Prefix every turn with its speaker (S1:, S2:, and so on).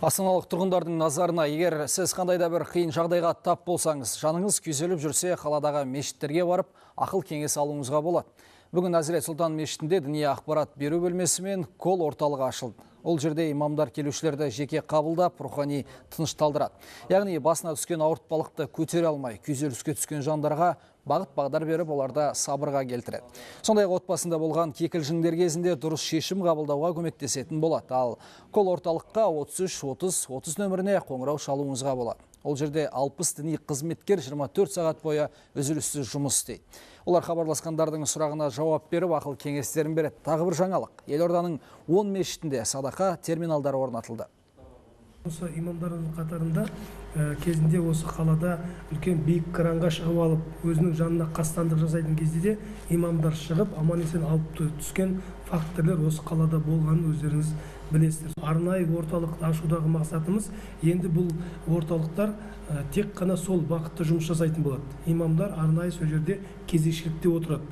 S1: Астаналық тұрғындардың назарына, егер сіз қандай да бір қиын жағдайға тап болсаңыз, жаныңыз күйзеліп жүрсе, қаладағы мешіттерге барып, ақыл кеңес алуыңызға болады. Бүгін Әзірет Сұлтан мешітінде діни ақпарат беру бөлмесі мен кол орталығы ашылды. Ол жерде имамдар келушілерді жеке қабылдап, рухани тынышталдырады. Яғни басына түскен ауыртпалықты көтере алмай, күйзеліске түскен жандарға бағыт-бағдар беріп, оларды сабырға келтіреді. Сондай-ақ отбасында болған кикілжіңдер кезінде дұрыс шешім қабылдауға көмектесетін болады. Ал кол орталыққа 33-30-30 нөміріне қоңырау шалуыңызға болады. Ол жерде 60 діни қызметкер 24 сағат бойы үзіліссіз жұмыс істейді. Олар хабарласқандардың сұрағына жауап беріп, ақыл кеңестерін береді. Тағы бір жаңалық. Елорданың 10 мешітінде садақа терминалдары орнатылды.
S2: Осы имамдардың қатарында кезінде осы қалада үлкен биік кранға шығып алып, өзінің жанына қастандық жасайтын кезде де имамдар шығып, аман-есен алып түскен фактілер осы қалада болғанын өздеріңіз білесіздер. Арнайы орталықты ашудағы мақсатымыз енді бұл орталықтар тек қана сол бағытта жұмыс жасайтын болады. Имамдар арнайы сол жерде кезекшілікте отырады.